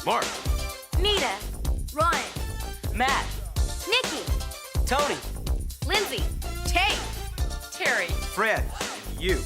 Mark. Nita. Ryan. Matt. Nikki. Tony. Lindsay. Tate. Terry. Fred. You.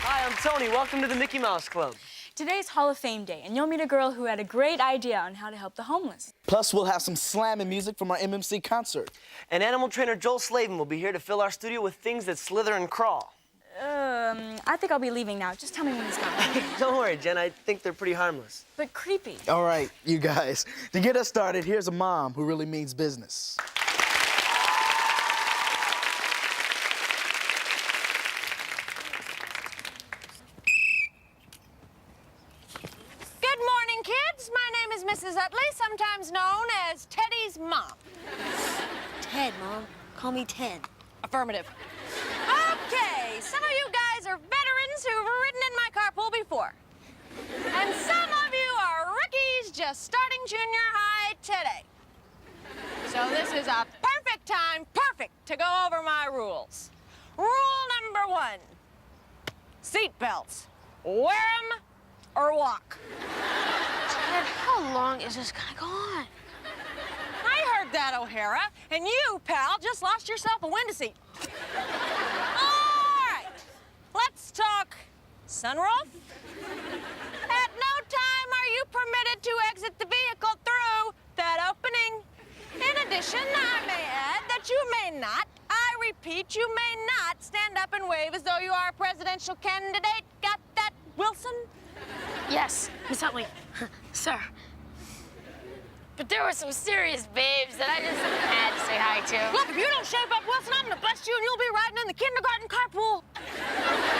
Hi, I'm Tony. Welcome to the Mickey Mouse Club. Today's Hall of Fame Day, and you'll meet a girl who had a great idea on how to help the homeless. Plus, we'll have some slamming music from our MMC concert. And animal trainer Joel Slavin will be here to fill our studio with things that slither and crawl. I think I'll be leaving now. Just tell me when he's gone. Don't worry, Jen. I think they're pretty harmless. But creepy. All right, you guys. To get us started, here's a mom who really means business. Good morning, kids. My name is Mrs. Utley, sometimes known as Teddy's mom. Ted, Mom. Call me Ted. Affirmative. Okay, some of you guys are veterans who've ridden in my carpool before. And some of you are rookies just starting junior high today. So this is a perfect time, to go over my rules. Rule number 1, seat belts. Wear them or walk. Ted, how long is this gonna go on? I heard that, O'Hara, and you, pal, just lost yourself a window seat. All right, let's talk sunroof. At no time are you permitted to exit the vehicle through that opening. In addition, I may add that you may not, I repeat, you may not stand up and wave as though you are a presidential candidate. Got that, Wilson? Yes, Miss Utley. Sir. But there were some serious babes that I just had to say hi to. Look, if you don't shape up, Wilson, I'm gonna bust you and you'll be riding in the kindergarten carpool.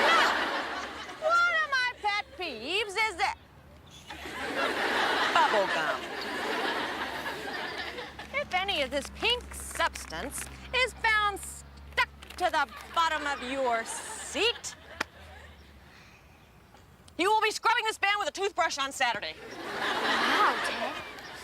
Now, one of my pet peeves is that Bubble gum. if any of this pink substance is found stuck to the bottom of your seat, you will be scrubbing this van with a toothbrush on Saturday. Wow, Ted.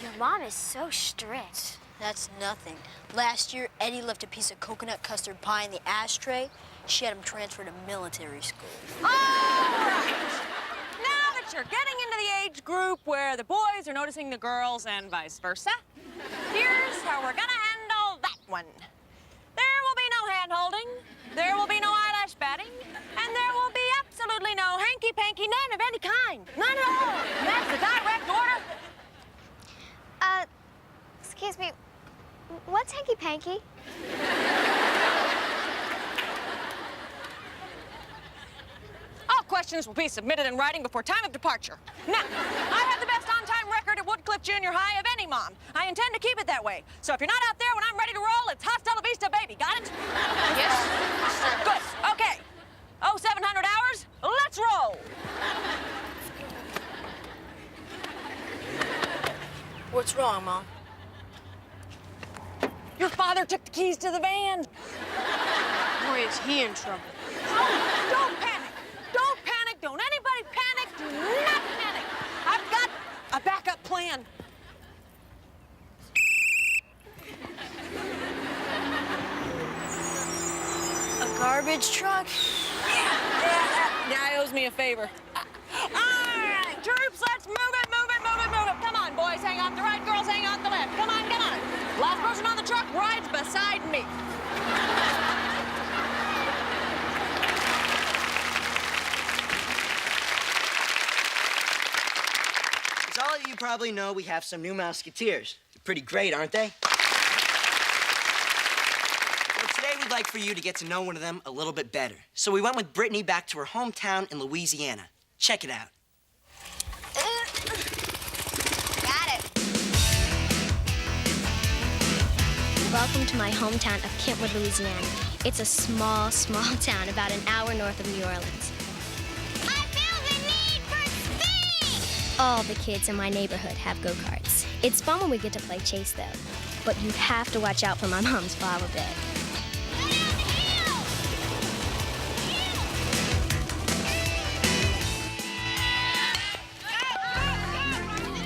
Your mom is so strict. That's nothing. Last year, Eddie left a piece of coconut custard pie in the ashtray. She had him transferred to military school. All right. Now that you're getting into the age group where the boys are noticing the girls and vice versa, here's how we're gonna handle that one. There will be no hand-holding, there will be no eyelash batting, and there will be absolutely no hanky-panky, none of any kind. None at all. And that's the direct order. Excuse me, what's hanky-panky? All questions will be submitted in writing before time of departure. Now, I have the best on-time record at Woodcliff Junior High of any mom. I intend to keep it that way. So if you're not out there when I'm ready to roll, it's hasta la vista, baby. Got it? Yes. Good. Okay. 0700 hours. Let's roll. What's wrong, Mom? Your father took the keys to the van. Boy, is he in trouble. Don't panic. Don't panic. Don't anybody panic. Do not panic. I've got a backup plan. A garbage truck? Now he owes me a favor. All right, troops, let's move it, move it, move it, move it. Come on, boys, hang off the right, girls, hang off the left. Come on, come on. Last person on the truck rides beside me. As all of you probably know, we have some new Mouseketeers. They're pretty great, aren't they? Well, today we'd like for you to get to know one of them a little bit better. So we went with Britney back to her hometown in Louisiana. Check it out. Got it. Welcome to my hometown of Kentwood, Louisiana. It's a small, small town about an hour north of New Orleans. I feel the need for speed! All the kids in my neighborhood have go-karts. It's fun when we get to play chase, though. But you have to watch out for my mom's flower bed.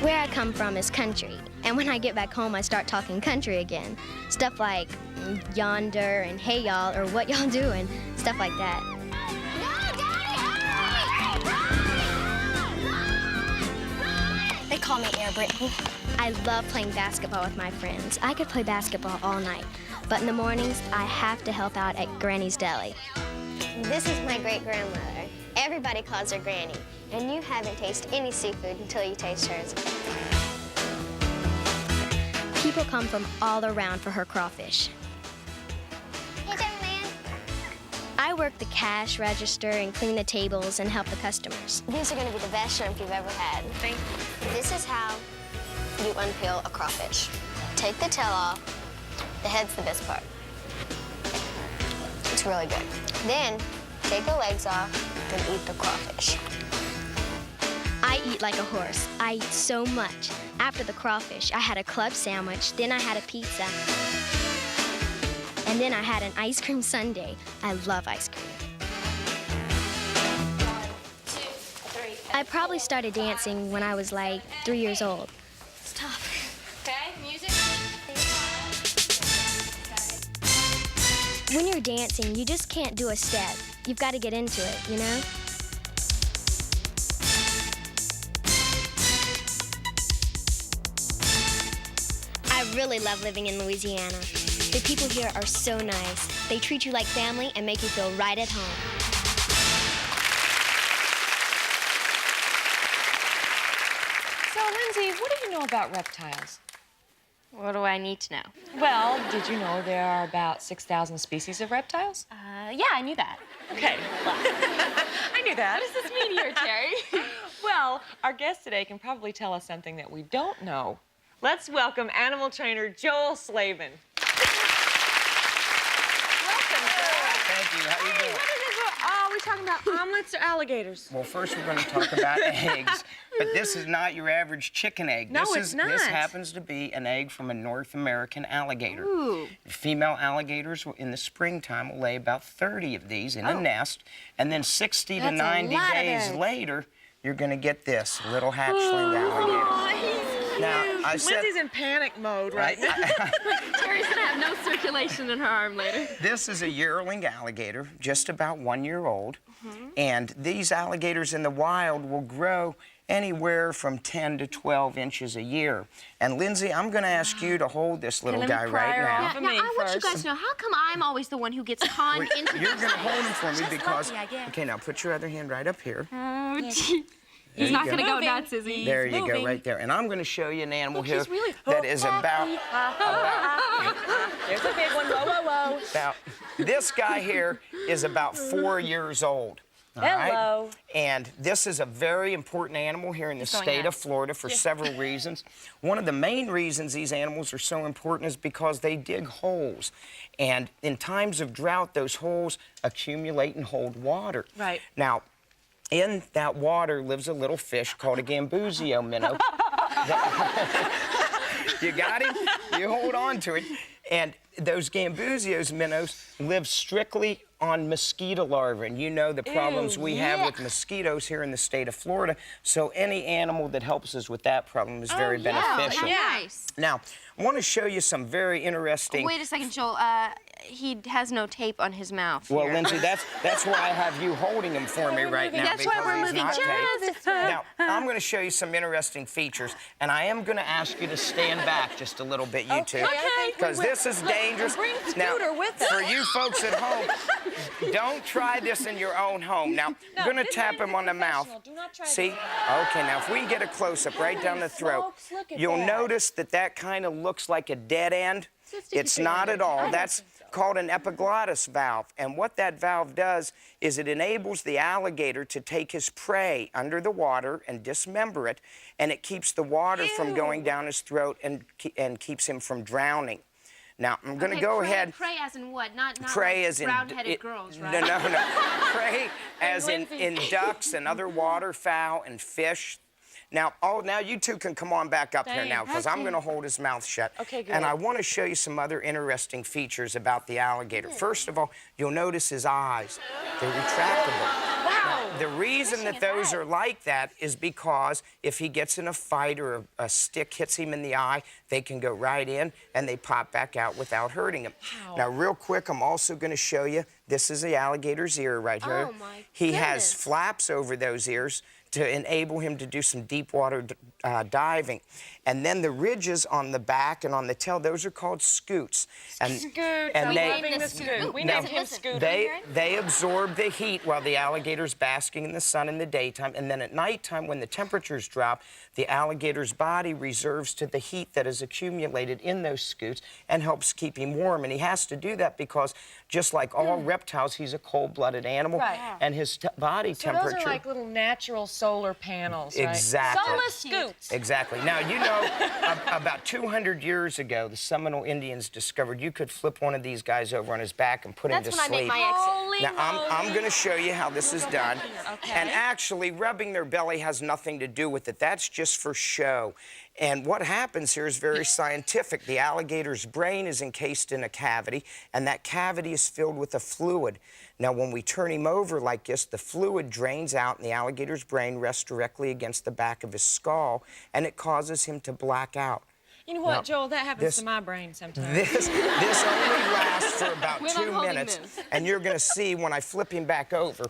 Where I come from is country, and when I get back home, I start talking country again. Stuff like yonder and hey y'all, or what y'all doing, stuff like that. They call me Air Britney. I love playing basketball with my friends. I could play basketball all night, but in the mornings, I have to help out at Granny's Deli. This is my great-grandmother. Everybody calls her Granny, and you haven't tasted any seafood until you taste hers. People come from all around for her crawfish. Hey, gentleman. I work the cash register and clean the tables and help the customers. These are going to be the best shrimp you've ever had. Thank you. This is how you unpeel a crawfish. Take the tail off. The head's the best part. It's really good. Then, take the legs off and eat the crawfish. I eat like a horse. I eat so much. After the crawfish, I had a club sandwich, then I had a pizza. And then I had an ice cream sundae. I love ice cream. 1, 2, 3. I probably started dancing when I was like 3 years old. Stop. Okay, music. When you're dancing, you just can't do a step. You've got to get into it, you know? I really love living in Louisiana. The people here are so nice. They treat you like family and make you feel right at home. So, Lindsay, what do you know about reptiles? What do I need to know? Well, did you know there are about 6,000 species of reptiles? Yeah, I knew that. Okay, well, I knew that. What does this mean here, Terry? Well, our guest today can probably tell us something that we don't know. Let's welcome animal trainer Joel Slavin. Welcome, Joel. Thank you. How you doing? What is this? Oh, are we talking about omelets or alligators? Well, first we're going to talk about eggs, but this is not your average chicken egg. No, it's not. This happens to be an egg from a North American alligator. Ooh. Female alligators in the springtime will lay about 30 of these in a nest, and then 60 to 90 days later, you're going to get this little hatchling alligator. Oh, he's Now, I said, Lindsay's in panic mode right now. Terry's gonna have no circulation in her arm later. This is a yearling alligator, just about 1 year old. And these alligators in the wild will grow anywhere from 10 to 12 inches a year. And Lindsay, I'm going to ask you to hold this little guy right now. Now, I want you guys to know, how come I'm always the one who gets conned into You're going to hold him for me because... lucky, I guess. Okay, now put your other hand right up here. He's not going to go nuts, is he? There you go, right there. And I'm going to show you an animal here really that is about There's a big one. Whoa, whoa, whoa. Now, this guy here is about 4 years old. All Hello. Right? And this is a very important animal here in the state of Florida for several reasons. One of the main reasons these animals are so important is because they dig holes. And in times of drought, those holes accumulate and hold water. Right. Now, in that water lives a little fish called a Gambusio minnow. You got him? You hold on to him. And those Gambusios minnows live strictly on mosquito larvae. And you know the problems we have with mosquitoes here in the state of Florida. So any animal that helps us with that problem is very beneficial. Nice. Now, I want to show you some very interesting... Wait a second, Joel. He has no tape on his mouth. Well, here. Lindsay, that's why I have you holding him for me right now. That's why we're because he's moving. not Just taped. Now, I'm going to show you some interesting features, and I am going to ask you to stand back just a little bit, you two. Because this is dangerous. Bring Now, Scooter with us. for you folks at home, don't try this in your own home. Now, I'm going to tap him on the mouth. Do not try See? Okay, now if we can get a close-up right down the throat, Folks, look at you'll that. notice that kind of looks like a dead end. It's not at all. That's called an epiglottis valve. And what that valve does is it enables the alligator to take his prey under the water and dismember it, and it keeps the water from going down his throat and keeps him from drowning. Now, I'm going to go ahead. Pray as in what? Not Prey like as in brown-headed girls, right? No. Prey as in ducks and other waterfowl and fish. Now, now you two can come on back up here now, because I'm going to hold his mouth shut. Okay, good. And I want to show you some other interesting features about the alligator. First of all, you'll notice his eyes. They're retractable. Wow. The reason that those are like that is because if he gets in a fight or a stick hits him in the eye, they can go right in and they pop back out without hurting him. Wow. Now, real quick, I'm also going to show you, this is the alligator's ear right here. Oh, my He has goodness. flaps over those ears to enable him to do some deep water diving. And then the ridges on the back and on the tail, those are called scoots. And, Scoots. and I'm they, loving the scoot. We Now, named him Scoot. they absorb the heat while the alligator's basking in the sun in the daytime, and then at nighttime when the temperatures drop, the alligator's body reserves to the heat that is accumulated in those scoots and helps keep him warm. And he has to do that because just like all reptiles, he's a cold-blooded animal, Right. and his body So temperature... those are like little natural solar panels, right? Exactly. Solar scoots. Exactly. Now, you know, about 200 years ago, the Seminole Indians discovered you could flip one of these guys over on his back and put him to That's when I make sleep. my exit. Holy Now, I'm going to show you how this is done. Okay. And actually, rubbing their belly has nothing to do with it. That's just for show. And what happens here is very scientific. The alligator's brain is encased in a cavity, and that cavity is filled with a fluid. Now, when we turn him over like this, the fluid drains out, and the alligator's brain rests directly against the back of his skull, and it causes him to black out. You know what, Now, Joel? That happens this- to my brain sometimes. This only lasts for about When 2 I'm holding minutes, this. and you're going to see when I flip him back over.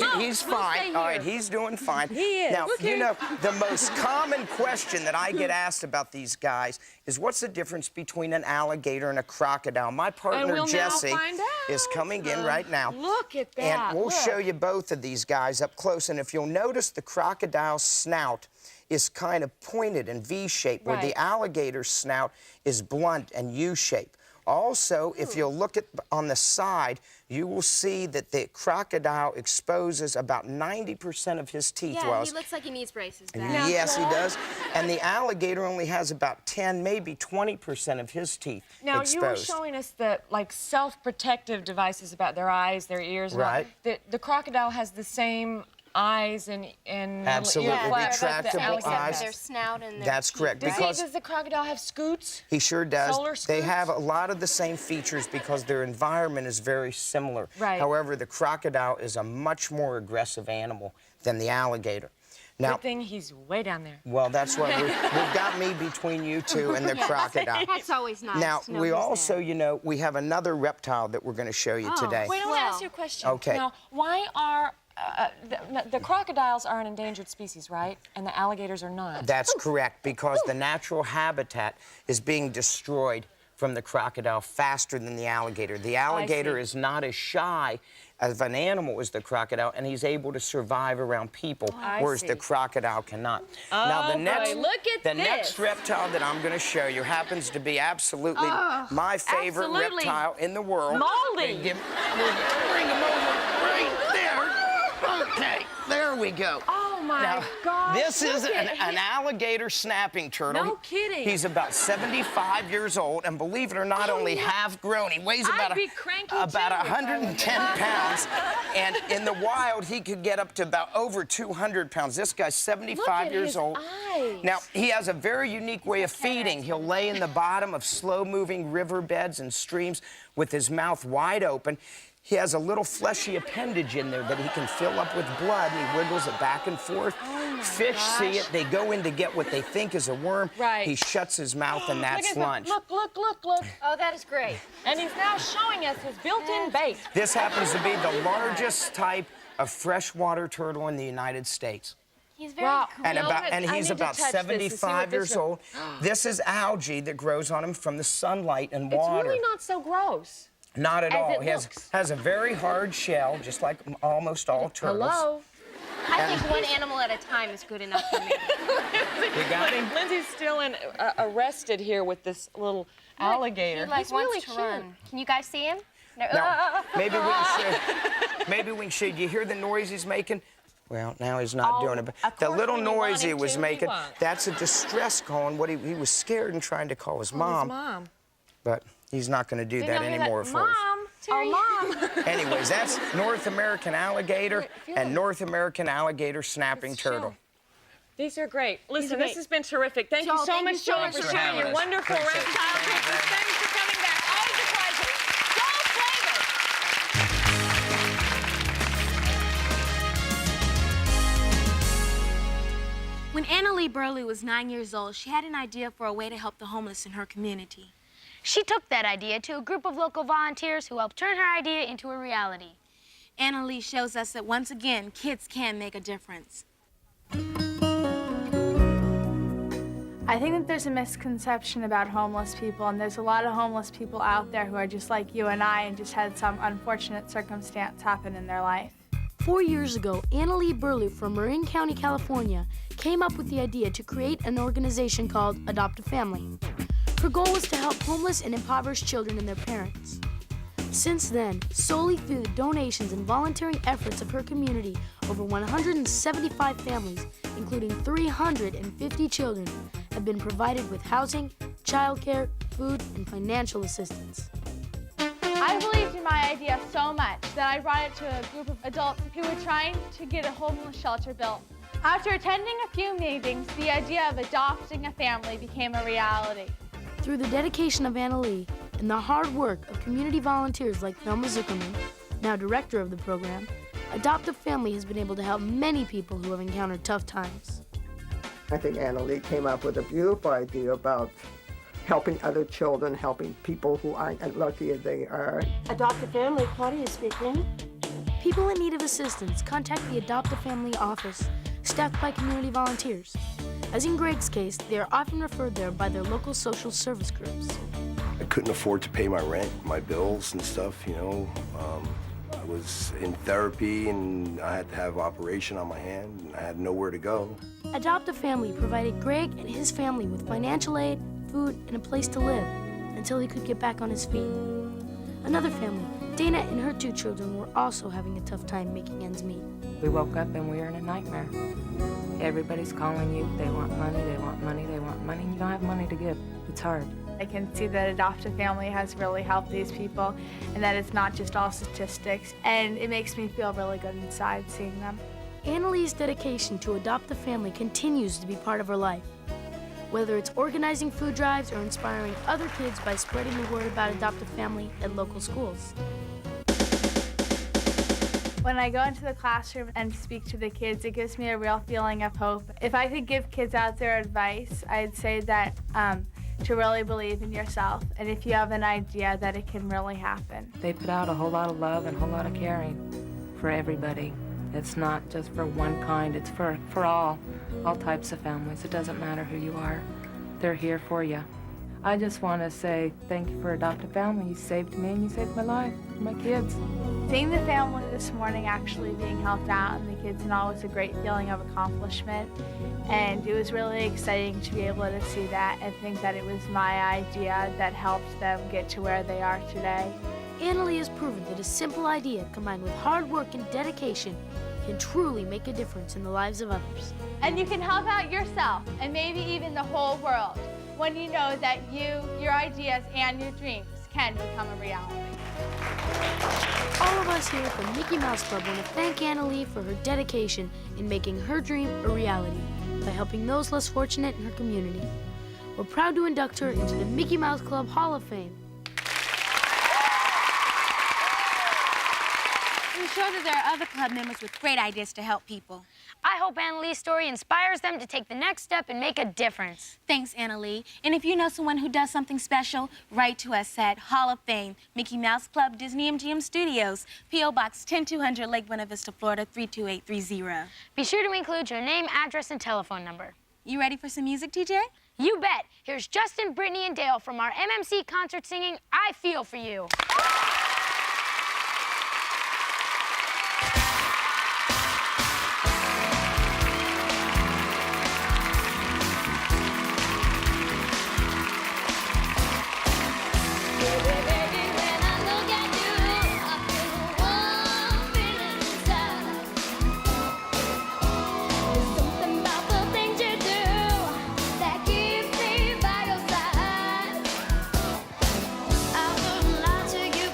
He's fine. All right, he's doing fine. He is. Now, Okay. you know, the most common question that I get asked about these guys is what's the difference between an alligator and a crocodile? My partner, we'll now Jesse, find out. is coming in right now. Look at that. And we'll Look. show you both of these guys up close. And if you'll notice, the crocodile's snout is kind of pointed and V-shaped, where the Right. alligator's snout is blunt and U-shaped. Also, if you'll look at on the side, you will see that the crocodile exposes about 90% of his teeth. Yeah, he looks like he needs braces. Yes, he does. And the alligator only has about 10, maybe 20% of his teeth Now, exposed. you were showing us the, like, self-protective devices about their eyes, their ears. and all. Right. The crocodile has the same eyes and Absolutely. ear flaps like the Retractable alligator eyes. has. Their snout and their That's correct. Does Because the crocodile have scoots? he sure does. Solar They scoots? have a lot of the same features because their environment is very similar. Right. However, the crocodile is a much more aggressive animal than the alligator. Now, Good thing he's way down there. well, that's why we've got me between you two and the crocodile. That's always nice. Now, to know we who's also, there. you know, we have another reptile that we're going to show you today. Wait, I want to ask you a question. Okay. Now, why are the crocodiles are an endangered species, right? And the alligators are not. That's correct, because the natural habitat is being destroyed from the crocodile faster than the alligator. The alligator is not as shy of an animal as the crocodile, and he's able to survive around people, whereas the crocodile cannot. Now, the next reptile that I'm going to show you happens to be absolutely my favorite reptile in the world. Moldy. Bring him over right there. Okay, there we go. Oh my Now, God! this is an alligator snapping turtle. No kidding. He's about 75 years old, and believe it or not, only half grown. He weighs about, I'd be cranky too about if I was 110 pounds, and in the wild, he could get up to about over 200 pounds. This guy's 75 years old. Eyes. Now, he has a very unique way of feeding. He'll lay in the bottom of slow-moving riverbeds and streams with his mouth wide open. He has a little fleshy appendage in there that he can fill up with blood, and he wiggles it back and forth. Fish see it. They go in to get what they think is a worm. Right. He shuts his mouth, and that's lunch. Look. Oh, that is great. And he's now showing us his built-in bait. This happens to be the largest type of freshwater turtle in the United States. He's very Wow. cool. And, No, and I he's need to about touch this to see what 75 this years is. old. This is algae that grows on him from the sunlight and water. It's really not so gross. Not at as all. it He looks. has a very hard shell, just like almost all turtles. Hello. I think one animal at a time is good enough for me. You got him? Lindsay's still arrested here with this little alligator. He like He's wants really to cute. run. Can you guys see him? No. No. Maybe we can show. Maybe we can show. Do you hear the noise he's making? Well, now he's not doing it. But of the course, little when you want noise he him was to, he making, won't. that's a distress call. And what he was scared and trying to call his mom. His mom. But he's not going to do Did that not hear anymore for us. Mom. Oh, Mom. Anyways, that's North American alligator and North American alligator snapping turtle. These are great. Listen, this has been terrific. Thank you so much, Joel, for sharing your wonderful rapid childhood. Thanks for coming back. Always a pleasure. Joel Slaven. When Annalee Burley was 9 years old, she had an idea for a way to help the homeless in her community. She took that idea to a group of local volunteers who helped turn her idea into a reality. Annalee shows us that once again, kids can make a difference. I think that there's a misconception about homeless people, and there's a lot of homeless people out there who are just like you and I and just had some unfortunate circumstance happen in their life. 4 years ago, Annalee Burley from Marin County, California, came up with the idea to create an organization called Adopt a Family. Her goal was to help homeless and impoverished children and their parents. Since then, solely through the donations and volunteering efforts of her community, over 175 families, including 350 children, have been provided with housing, childcare, food, and financial assistance. I believed in my idea so much that I brought it to a group of adults who were trying to get a homeless shelter built. After attending a few meetings, the idea of adopting a family became a reality. Through the dedication of Annalee and the hard work of community volunteers like Thelma Zuckerman, now director of the program, Adopt a Family has been able to help many people who have encountered tough times. I think Annalee came up with a beautiful idea about helping other children, helping people who aren't as lucky as they are. Adopt a Family, Claudia speaking. People in need of assistance contact the Adopt a Family office, staffed by community volunteers. As in Greg's case, they are often referred there by their local social service groups. I couldn't afford to pay my rent, my bills and stuff, you know. I was in therapy and I had to have an operation on my hand and I had nowhere to go. Adopt a Family provided Greg and his family with financial aid, food, and a place to live until he could get back on his feet. Another family, Dana and her 2 children, were also having a tough time making ends meet. We woke up and we were in a nightmare. Everybody's calling you, they want money, they want money, they want money, and you don't have money to give. It's hard. I can see that Adopt a Family has really helped these people and that it's not just all statistics, and it makes me feel really good inside seeing them. Annalee's dedication to Adopt a Family continues to be part of her life. Whether it's organizing food drives or inspiring other kids by spreading the word about Adopt a Family at local schools. When I go into the classroom and speak to the kids, it gives me a real feeling of hope. If I could give kids out there advice, I'd say that to really believe in yourself, and if you have an idea, that it can really happen. They put out a whole lot of love and a whole lot of caring for everybody. It's not just for one kind, it's for all types of families. It doesn't matter who you are. They're here for you. I just want to say thank you for Adopt a Family. You saved me and you saved my life, my kids. Seeing the family this morning actually being helped out and the kids and all was a great feeling of accomplishment. And it was really exciting to be able to see that and think that it was my idea that helped them get to where they are today. Annalee has proven that a simple idea combined with hard work and dedication can truly make a difference in the lives of others. And you can help out yourself and maybe even the whole world when you know that you, your ideas, and your dreams can become a reality. All of us here at the Mickey Mouse Club want to thank Annalee for her dedication in making her dream a reality by helping those less fortunate in her community. We're proud to induct her into the Mickey Mouse Club Hall of Fame. I'm sure that there are other club members with great ideas to help people. I hope Annalee's story inspires them to take the next step and make a difference. Thanks, Annalee. And if you know someone who does something special, write to us at Hall of Fame, Mickey Mouse Club, Disney MGM Studios, P.O. Box 10200, Lake Buena Vista, Florida, 32830. Be sure to include your name, address, and telephone number. You ready for some music, TJ? You bet. Here's Justin, Brittany, and Dale from our MMC concert singing I Feel For You. To you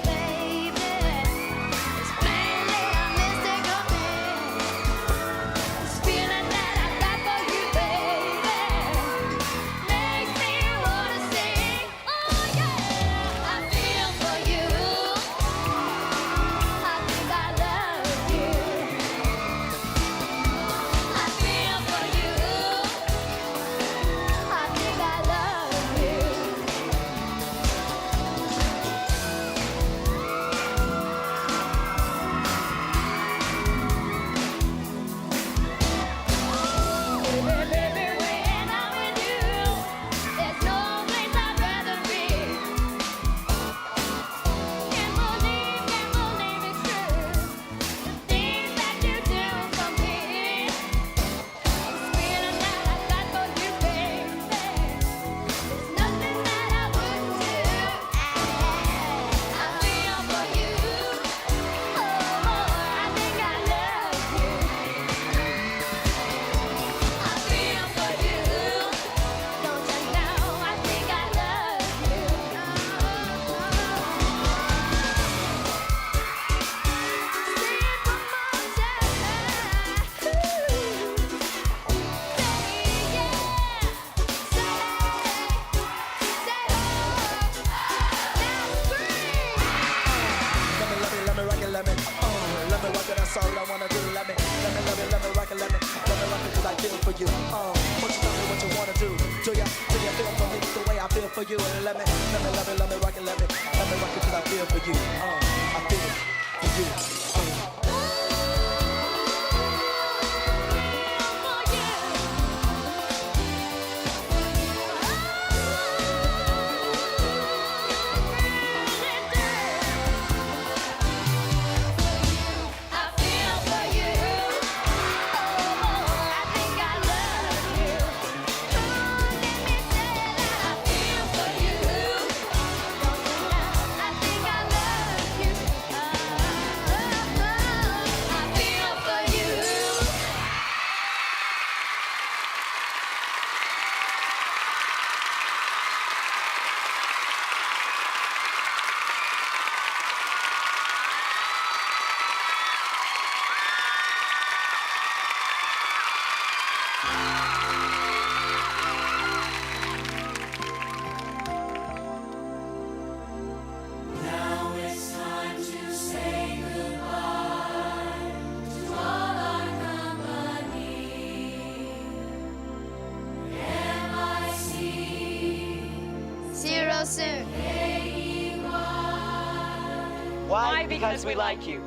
for you. And let me love it, let me rock it, let me rock it till I feel for you. I feel it for you. Soon. Why? Because we like you.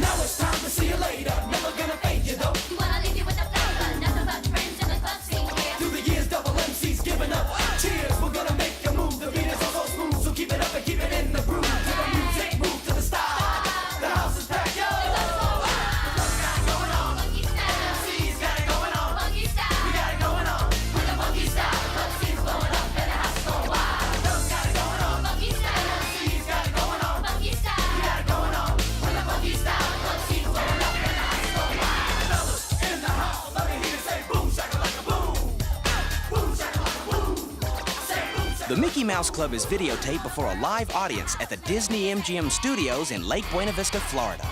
Now it's time to see you later. Never gonna fade you though. Wanna leave you with a flavor. Nothing but friends in the club scene here. Through the years, double MC's giving up. Cheers, we're gonna make a move. The beat is all so smooth, so keep it up and keep it in the groove. To the music, move to the style. The house is packed, yo. The Mickey Mouse Club is videotaped before a live audience at the Disney MGM Studios in Lake Buena Vista, Florida.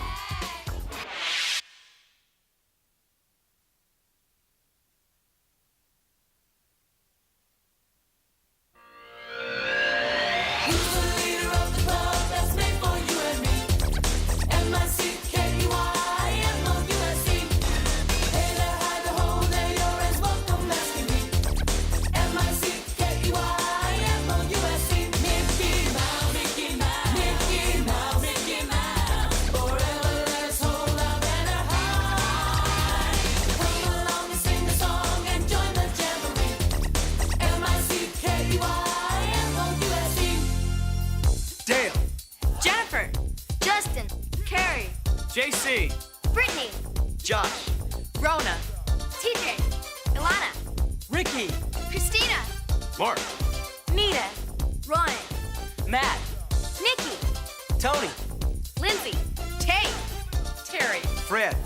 JC. Britney. Josh. Rona. TJ. Ilana. Ricky. Christina. Mark. Nita. Ryan. Matt. Nikki. Tony. Lindsay. Tay. Terry. Fred.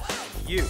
You.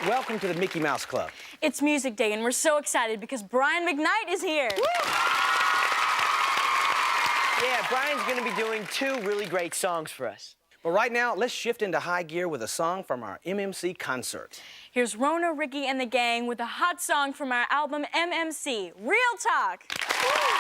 Welcome to the Mickey Mouse Club. It's Music Day, and we're so excited because Brian McKnight is here. Woo! Yeah, Brian's going to be doing 2 really great songs for us. But right now, let's shift into high gear with a song from our MMC concert. Here's Rona, Ricky, and the gang with a hot song from our album MMC, Real Talk. Woo!